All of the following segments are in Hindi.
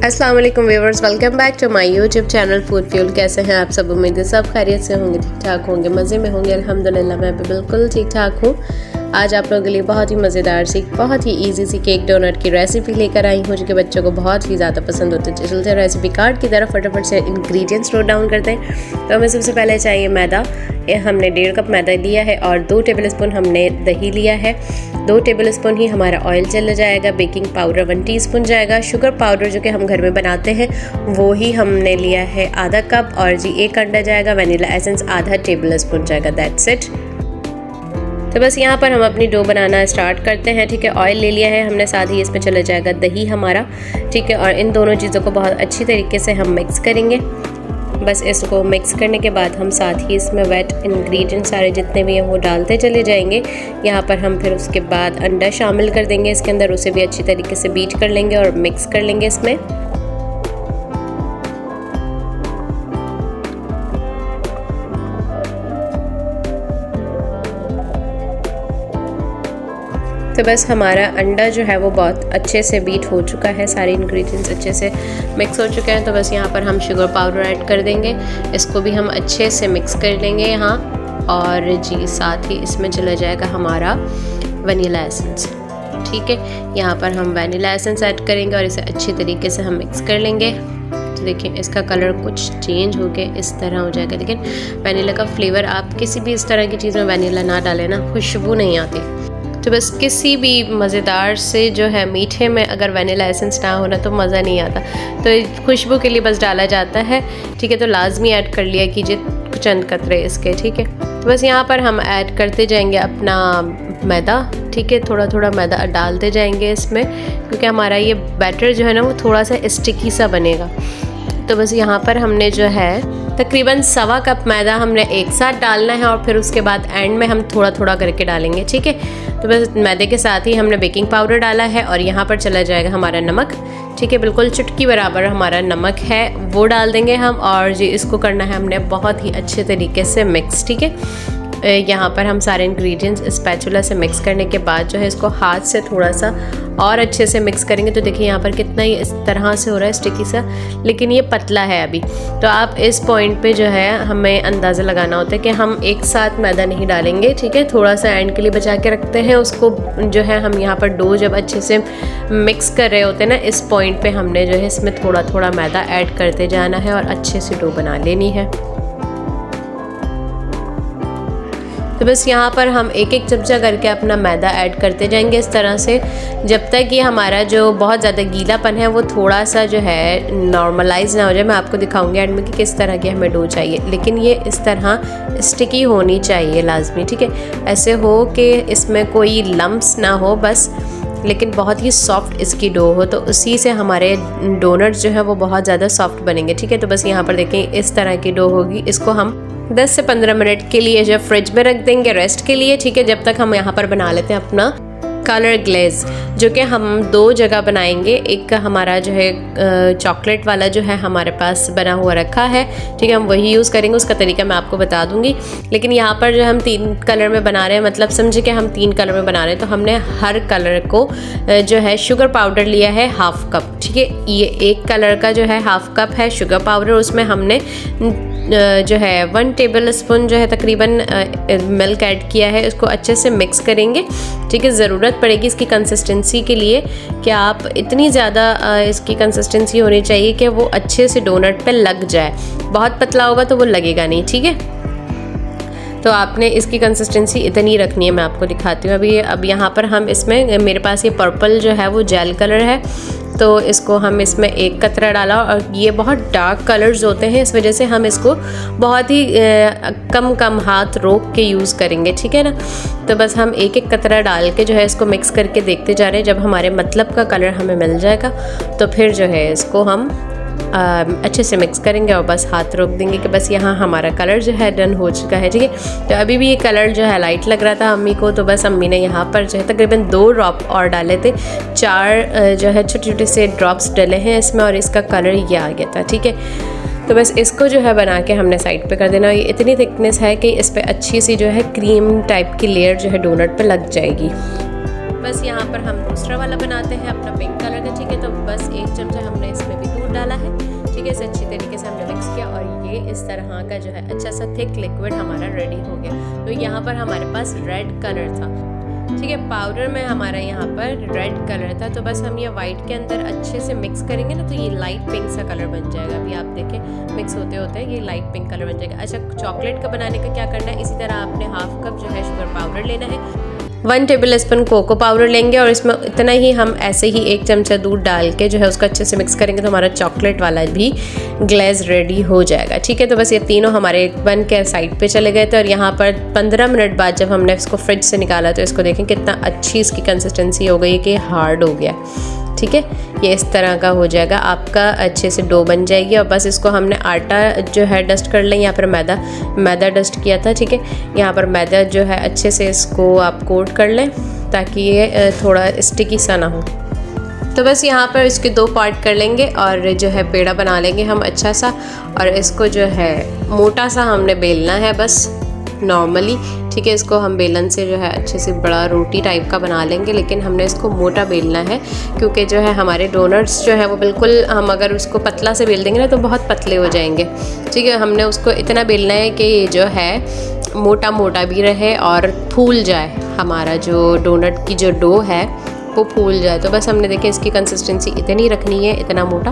अस्सलाम वालेकुम viewers, welcome back to my YouTube channel food fuel. कैसे हैं आप सब? उम्मीद है सब खैरियत से होंगे, ठीक ठाक होंगे, मज़े में होंगे। अल्हम्दुलिल्लाह मैं भी बिल्कुल ठीक ठाक हूँ। आज आप लोगों के लिए बहुत ही मज़ेदार सी, बहुत ही इजी सी केक डोनट की रेसिपी लेकर आई हूँ, जो कि बच्चों को बहुत ही ज़्यादा पसंद होती है। चलते रेसिपी कार्ड की तरफ फटाफट से इंग्रेडिएंट्स नोट डाउन करते हैं। तो हमें सबसे पहले चाहिए मैदा। हमने 1.5 कप मैदा लिया है और 2 टेबलस्पून हमने दही लिया है। 2 टेबलस्पून ही हमारा ऑयल चला जाएगा। बेकिंग पाउडर 1 टीस्पून जाएगा। शुगर पाउडर जो कि हम घर में बनाते हैं वो ही हमने लिया है आधा कप। और जी 1 अंडा जाएगा। वनीला एसेंस आधा टेबलस्पून जाएगा। That's it. तो बस यहाँ पर हम अपनी डो बनाना स्टार्ट करते हैं। ठीक है, ऑयल ले लिया है हमने, साथ ही इसमें चला जाएगा दही हमारा। ठीक है, और इन दोनों चीज़ों को बहुत अच्छी तरीके से हम मिक्स करेंगे। बस इसको मिक्स करने के बाद हम साथ ही इसमें वेट इंग्रेडिएंट सारे जितने भी हैं वो डालते चले जाएंगे। यहाँ पर हम फिर उसके बाद अंडा शामिल कर देंगे इसके अंदर, उसे भी अच्छी तरीके से बीट कर लेंगे और मिक्स कर लेंगे इसमें। तो बस हमारा अंडा जो है वो बहुत अच्छे से बीट हो चुका है, सारे इंग्रेडिएंट्स अच्छे से मिक्स हो चुके हैं। तो बस यहाँ पर हम शुगर पाउडर ऐड कर देंगे, इसको भी हम अच्छे से मिक्स कर लेंगे यहाँ। और जी साथ ही इसमें चला जाएगा हमारा वनीला एसेंस। ठीक है, यहाँ पर हम वनीला एसेंस ऐड करेंगे और इसे अच्छी तरीके से हम मिक्स कर लेंगे। तो देखिए इसका कलर कुछ चेंज हो के इस तरह हो जाएगा, लेकिन वनीला का फ्लेवर, आप किसी भी इस तरह की चीज़ में वनीला ना डालें ना, खुशबू नहीं आती। तो बस किसी भी मज़ेदार से जो है मीठे में अगर वनीला एसेंस ना होना तो मज़ा नहीं आता, तो खुशबू के लिए बस डाला जाता है। ठीक है, तो लाजमी ऐड कर लिया कीजिए चंद कतरे इसके। ठीक है, तो बस यहाँ पर हम ऐड करते जाएंगे अपना मैदा। ठीक है, थोड़ा थोड़ा मैदा डालते जाएंगे इसमें, क्योंकि हमारा ये बैटर जो है ना वो थोड़ा सा स्टिकी सा बनेगा। तो बस यहाँ पर हमने जो है तकरीबन 1.25 कप मैदा हमने एक साथ डालना है और फिर उसके बाद एंड में हम थोड़ा थोड़ा करके डालेंगे। ठीक है, तो बस मैदे के साथ ही हमने बेकिंग पाउडर डाला है और यहाँ पर चला जाएगा हमारा नमक। ठीक है, बिल्कुल चुटकी बराबर हमारा नमक है, वो डाल देंगे हम। और जी इसको करना है हमने बहुत ही अच्छे तरीके से मिक्स। ठीक है, यहाँ पर हम सारे इंग्रेडिएंट्स स्पैचुला से मिक्स करने के बाद जो है इसको हाथ से थोड़ा सा और अच्छे से मिक्स करेंगे। तो देखिए यहाँ पर कितना ही इस तरह से हो रहा है स्टिकी सा, लेकिन ये पतला है अभी। तो आप इस पॉइंट पे जो है हमें अंदाज़ा लगाना होता है कि हम एक साथ मैदा नहीं डालेंगे। ठीक है, थोड़ा सा एंड के लिए बचा के रखते हैं उसको। जो है हम यहाँ पर डो जब अच्छे से मिक्स कर रहे होते हैं ना, इस पॉइंट पर हमने जो है इसमें थोड़ा थोड़ा मैदा ऐड करते जाना है और अच्छे से डो बना लेनी है। तो बस यहाँ पर हम एक एक चमचा करके अपना मैदा ऐड करते जाएंगे इस तरह से, जब तक ये हमारा जो बहुत ज़्यादा गीलापन है वो थोड़ा सा जो है नॉर्मलाइज ना हो जाए। मैं आपको दिखाऊंगी एंड में कि किस तरह की हमें डो चाहिए, लेकिन ये इस तरह स्टिकी होनी चाहिए लाजमी। ठीक है, ऐसे हो कि इसमें कोई लम्प्स ना हो बस, लेकिन बहुत ही सॉफ्ट इसकी डो हो, तो उसी से हमारे डोनट्स जो है वो बहुत ज़्यादा सॉफ्ट बनेंगे। ठीक है, तो बस यहाँ पर देखें इस तरह की डो होगी। इसको हम 10 से 15 मिनट के लिए जब फ्रिज में रख देंगे रेस्ट के लिए। ठीक है, जब तक हम यहाँ पर बना लेते हैं अपना कलर ग्लेज, जो कि हम 2 जगह बनाएंगे। एक हमारा जो है चॉकलेट वाला जो है हमारे पास बना हुआ रखा है। ठीक है, हम वही यूज़ करेंगे, उसका तरीका मैं आपको बता दूंगी। लेकिन यहाँ पर जो हम 3 कलर में बना रहे हैं, मतलब समझे कि हम 3 कलर में बना रहे हैं, तो हमने हर कलर को जो है शुगर पाउडर लिया है 1/2 कप। ठीक है, ये एक कलर का जो है 1/2 कप है शुगर पाउडर, उसमें हमने जो है 1 टेबलस्पून जो है तकरीबन मिल्क ऐड किया है। इसको अच्छे से मिक्स करेंगे। ठीक है, ज़रूरत पड़ेगी इसकी कंसिस्टेंसी के लिए कि आप इतनी ज़्यादा इसकी कंसिस्टेंसी होनी चाहिए कि वो अच्छे से डोनट पे लग जाए। बहुत पतला होगा तो वो लगेगा नहीं। ठीक है, तो आपने इसकी कंसिस्टेंसी इतनी रखनी है। मैं आपको दिखाती हूँ अभी। अब यहाँ पर हम इसमें, मेरे पास ये पर्पल जो है वो जेल कलर है, तो इसको हम इसमें 1 कतरा डाला। और ये बहुत डार्क कलर्स होते हैं, इस वजह से हम इसको बहुत ही कम हाथ रोक के यूज़ करेंगे। ठीक है ना, तो बस हम एक एक कतरा डाल के जो है इसको मिक्स करके देखते जा रहे हैं। जब हमारे मतलब का कलर हमें मिल जाएगा तो फिर जो है इसको हम अच्छे से मिक्स करेंगे और बस हाथ रोक देंगे कि बस यहाँ हमारा कलर जो है डन हो चुका है। ठीक है, तो अभी भी ये कलर जो है लाइट लग रहा था अम्मी को, तो बस अम्मी ने यहाँ पर जो है तकरीबन 2 ड्रॉप और डाले थे। 4 जो है छोटे छोटे से ड्रॉप्स डले हैं इसमें और इसका कलर ये आ गया था। ठीक है, तो बस इसको जो है बना के हमने साइड पे कर देना। ये इतनी थिकनेस है कि इस पर अच्छी सी जो है क्रीम टाइप की लेयर जो है डोनट पे लग जाएगी। बस यहाँ पर हम दूसरा वाला बनाते हैं अपना पिंक कलर का, ठीक है। तो बस 1 चमचा हमने इसमें भी दूध डाला है, ठीक है। इसे अच्छी तरीके से हमने मिक्स किया और ये इस तरह का जो है अच्छा सा थिक लिक्विड हमारा रेडी हो गया। तो यहाँ पर हमारे पास रेड कलर था, ठीक है। पाउडर में हमारा यहाँ पर रेड कलर था, तो बस हम ये वाइट के अंदर अच्छे से मिक्स करेंगे ना, तो ये लाइट पिंक सा कलर बन जाएगा। अभी आप देखें मिक्स होते होते ये लाइट पिंक कलर बन जाएगा। अच्छा, चॉकलेट का बनाने का क्या करना है, इसी तरह आपने हाफ कप जो है शुगर पाउडर लेना है, 1 टेबल स्पून कोको पाउडर लेंगे और इसमें इतना ही हम ऐसे ही 1 चमचा दूध डाल के जो है उसको अच्छे से मिक्स करेंगे, तो हमारा चॉकलेट वाला भी ग्लेज रेडी हो जाएगा, ठीक है। तो बस ये तीनों हमारे बन के साइड पे चले गए थे और यहाँ पर 15 मिनट बाद जब हमने इसको फ्रिज से निकाला तो इसको देखें कितना अच्छी इसकी कंसिस्टेंसी हो गई कि हार्ड हो गया, ठीक है। ये इस तरह का हो जाएगा आपका, अच्छे से डो बन जाएगी। और बस इसको हमने आटा जो है डस्ट कर लें, यहाँ पर मैदा डस्ट किया था, ठीक है। यहाँ पर मैदा जो है अच्छे से इसको आप कोट कर लें ताकि ये थोड़ा स्टिकी सा ना हो। तो बस यहाँ पर इसके 2 पार्ट कर लेंगे और जो है पेड़ा बना लेंगे हम अच्छा सा, और इसको जो है मोटा सा हमने बेलना है बस नॉर्मली, ठीक है। इसको हम बेलन से जो है अच्छे से बड़ा रोटी टाइप का बना लेंगे, लेकिन हमने इसको मोटा बेलना है क्योंकि जो है हमारे डोनट्स जो है वो बिल्कुल, हम अगर उसको पतला से बेल देंगे ना तो बहुत पतले हो जाएंगे, ठीक है। हमने उसको इतना बेलना है कि ये जो है मोटा मोटा भी रहे और फूल जाए, हमारा जो डोनट की जो डो है वो फूल जाए। तो बस हमने देखे इसकी कंसिस्टेंसी इतनी रखनी है, इतना मोटा।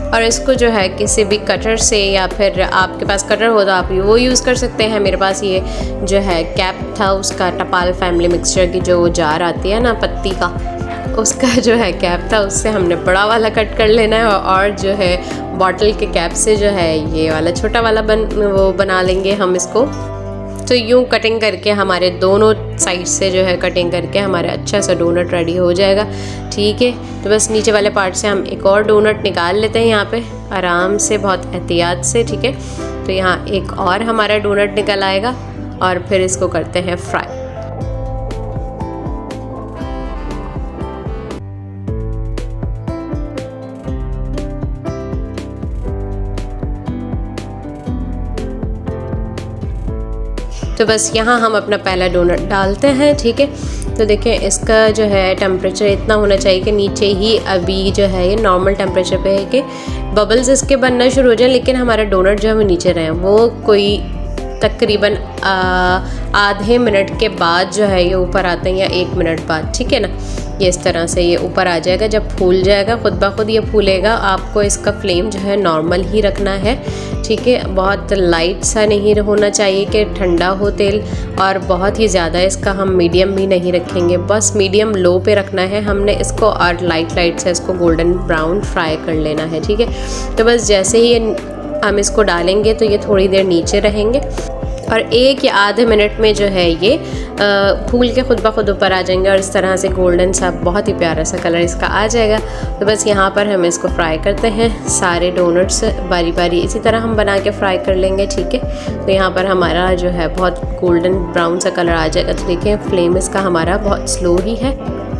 और इसको जो है किसी भी कटर से, या फिर आपके पास कटर हो तो आप वो यूज़ कर सकते हैं। मेरे पास ये जो है कैप था उसका, टपाल फैमिली मिक्सचर की जो जार आती है ना पत्ती का, उसका जो है कैप था, उससे हमने बड़ा वाला कट कर लेना है। और जो है बॉटल के कैप से जो है ये वाला छोटा वाला वो बना लेंगे हम इसको। तो यूँ कटिंग करके हमारे दोनों साइड से जो है कटिंग करके हमारे अच्छा सा डोनट रेडी हो जाएगा, ठीक है। तो बस नीचे वाले पार्ट से हम एक और डोनट निकाल लेते हैं यहाँ पे आराम से, बहुत एहतियात से, ठीक है। तो यहाँ एक और हमारा डोनट निकल आएगा और फिर इसको करते हैं फ्राई। तो बस यहाँ हम अपना पहला डोनट डालते हैं, ठीक है। तो देखें इसका जो है टेम्परेचर इतना होना चाहिए कि नीचे ही अभी जो है ये नॉर्मल टेम्परेचर पे है कि बबल्स इसके बनना शुरू हो जाए, लेकिन हमारा डोनट जो है वो नीचे रहे, वो कोई तकरीबन आधे मिनट के बाद जो है ये ऊपर आते हैं या 1 मिनट बाद, ठीक है ना। ये इस तरह से ये ऊपर आ जाएगा, जब फूल जाएगा खुद ब खुद ये फूलेगा। आपको इसका फ्लेम जो है नॉर्मल ही रखना है, ठीक है। बहुत लाइट सा नहीं होना चाहिए कि ठंडा हो तेल, और बहुत ही ज़्यादा इसका हम मीडियम भी नहीं रखेंगे, बस मीडियम लो पे रखना है हमने इसको, और लाइट से इसको गोल्डन ब्राउन फ्राई कर लेना है, ठीक है। तो बस जैसे ही हम इसको डालेंगे तो ये थोड़ी देर नीचे रहेंगे और 1 या आधे मिनट में जो है ये फूल के खुद ब खुद ऊपर आ जाएंगे और इस तरह से गोल्डन सा बहुत ही प्यारा सा कलर इसका आ जाएगा। तो बस यहाँ पर हम इसको फ्राई करते हैं, सारे डोनट्स बारी बारी इसी तरह हम बना के फ्राई कर लेंगे, ठीक है। तो यहाँ पर हमारा जो है बहुत गोल्डन ब्राउन सा कलर आ जाएगा। तो देखिए फ्लेम इसका हमारा बहुत स्लो ही है।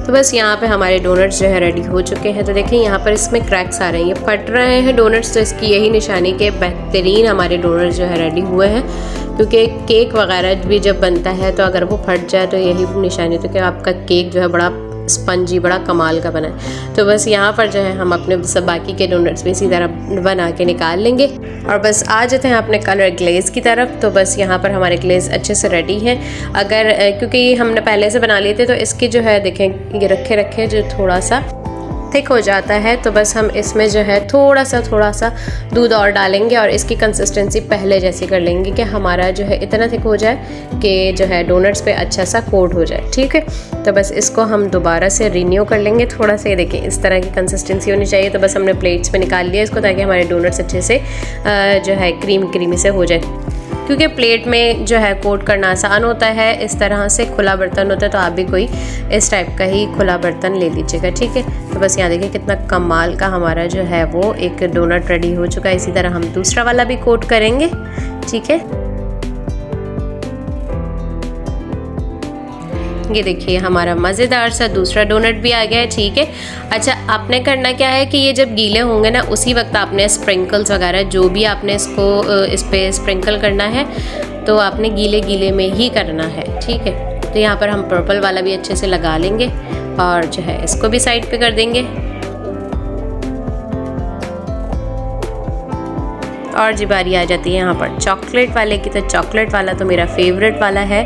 तो बस यहाँ पे हमारे डोनट्स जो है रेडी हो चुके हैं। तो देखें यहाँ पर इसमें क्रैक्स आ रहे हैं, ये फट रहे हैं डोनट्स, तो इसकी यही निशानी के बेहतरीन हमारे डोनट्स जो है रेडी हुए हैं। क्योंकि केक वगैरह भी जब बनता है तो अगर वो फट जाए तो यही निशानी, तो कि आपका केक जो है बड़ा स्पंजी, बड़ा कमाल का बना है। तो बस यहाँ पर जो है हम अपने सब बाकी के डोनट्स भी इसी तरह बना के निकाल लेंगे और बस आ जाते हैं अपने कलर ग्लेज़ की तरफ। तो बस यहाँ पर हमारे ग्लेज़ अच्छे से रेडी हैं। अगर क्योंकि हमने पहले से बना लिए थे तो इसकी जो है देखें ये रखे जो थोड़ा सा थिक हो जाता है, तो बस हम इसमें जो है थोड़ा सा दूध और डालेंगे और इसकी कंसिस्टेंसी पहले जैसी कर लेंगे कि हमारा जो है इतना थिक हो जाए कि जो है डोनट्स पे अच्छा सा कोट हो जाए, ठीक है। तो बस इसको हम दोबारा से रिन्यू कर लेंगे थोड़ा सा। ये देखिए इस तरह की कंसिस्टेंसी होनी चाहिए। तो बस हमने प्लेट्स में निकाल लिया इसको ताकि हमारे डोनट्स अच्छे से जो है क्रीमी से हो जाए, क्योंकि प्लेट में जो है कोट करना आसान होता है। इस तरह से खुला बर्तन होता है तो आप भी कोई इस टाइप का ही खुला बर्तन ले लीजिएगा, ठीक है। तो बस यहाँ देखिए कितना कमाल का हमारा जो है वो एक डोनट रेडी हो चुका है। इसी तरह हम दूसरा वाला भी कोट करेंगे, ठीक है। ये देखिए हमारा मज़ेदार सा दूसरा डोनट भी आ गया है, ठीक है। अच्छा, आपने करना क्या है कि ये जब गीले होंगे ना उसी वक्त आपने स्प्रिंकल्स वगैरह जो भी आपने इसको इस पे स्प्रिंकल करना है तो आपने गीले में ही करना है, ठीक है। तो यहाँ पर हम पर्पल वाला भी अच्छे से लगा लेंगे और जो है इसको भी साइड पे कर देंगे। और जी बारी आ जाती है यहाँ पर चॉकलेट वाले की। तो चॉकलेट वाला तो मेरा फेवरेट वाला है,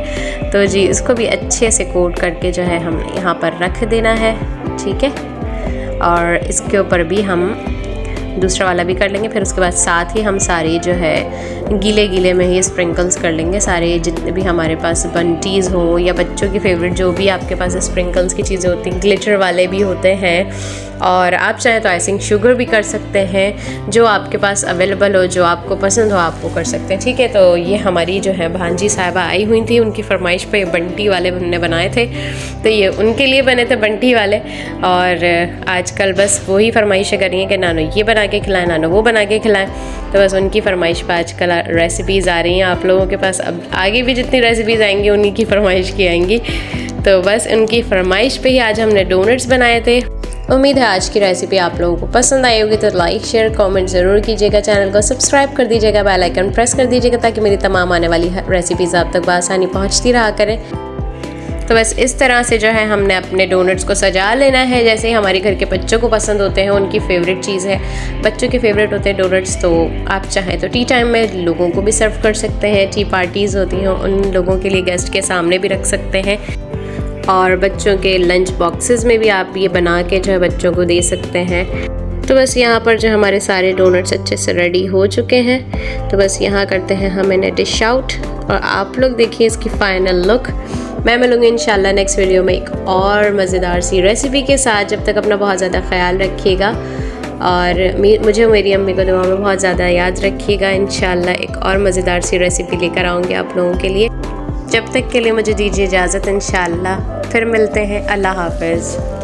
तो जी इसको भी अच्छे से कोट करके जो है हमने यहाँ पर रख देना है, ठीक है। और इसके ऊपर भी हम दूसरा वाला भी कर लेंगे। फिर उसके बाद साथ ही हम सारे जो है गीले गीले में ही स्प्रिंकल्स कर लेंगे, सारे जितने भी हमारे पास बंटीज़ हो या बच्चों की फेवरेट जो भी आपके पास स्प्रिंकल्स की चीज़ें होती हैं, ग्लिटर वाले भी होते हैं। और आप चाहें तो आइसिंग शुगर भी कर सकते हैं, जो आपके पास अवेलेबल हो, जो आपको पसंद हो आप वो कर सकते हैं, ठीक है। तो ये हमारी जो है भांजी साहिबा आई हुई थी, उनकी फरमाइश पे बंटी वाले हमने बनाए थे, तो ये उनके लिए बने थे बंटी वाले। और आजकल बस वही फरमाइशें कर रही हैं कि नानो ये बना के खिलाएं, नानो वो बना के खिलाएं। तो बस उनकी फरमाइश पर आजकल रेसिपीज़ आ रही हैं आप लोगों के पास। अब आगे भी जितनी रेसिपीज़ आएंगी उन्हीं की फरमाइश की आएंगी। तो बस उनकी फरमाइश पे ही आज हमने डोनट्स बनाए थे। उम्मीद है आज की रेसिपी आप लोगों को पसंद आई होगी, तो लाइक शेयर कमेंट ज़रूर कीजिएगा, चैनल को सब्सक्राइब कर दीजिएगा, बेल आइकन प्रेस कर दीजिएगा ताकि मेरी तमाम आने वाली रेसिपीज़ आप तक बआसानी पहुंचती रहा करें। तो बस इस तरह से जो है हमने अपने डोनट्स को सजा लेना है, जैसे ही हमारे घर के बच्चों को पसंद होते हैं, उनकी फेवरेट चीज़ है, बच्चों के फेवरेट होते हैं डोनट्स। तो आप चाहें तो टी टाइम में लोगों को भी सर्व कर सकते हैं, टी पार्टीज़ होती हैं उन लोगों के लिए गेस्ट के सामने भी रख सकते हैं। और बच्चों के लंच बॉक्सेस में भी आप ये बना के जो है बच्चों को दे सकते हैं। तो बस यहाँ पर जो हमारे सारे डोनट्स अच्छे से रेडी हो चुके हैं, तो बस यहाँ करते हैं हम इन्हें डिश आउट और आप लोग देखिए इसकी फ़ाइनल लुक। मैं मिलूँगी इंशाल्लाह नेक्स्ट वीडियो में एक और मज़ेदार सी रेसिपी के साथ। जब तक अपना बहुत ज़्यादा ख्याल रखिएगा और मुझे मेरी अम्मी को दुआ में बहुत ज़्यादा याद रखिएगा। इंशाल्लाह एक और मज़ेदार सी रेसिपी लेकर आऊँगी आप लोगों के लिए। जब तक के लिए मुझे दीजिए इजाज़त, इंशाल्लाह फिर मिलते हैं। अल्लाह हाफ़िज़।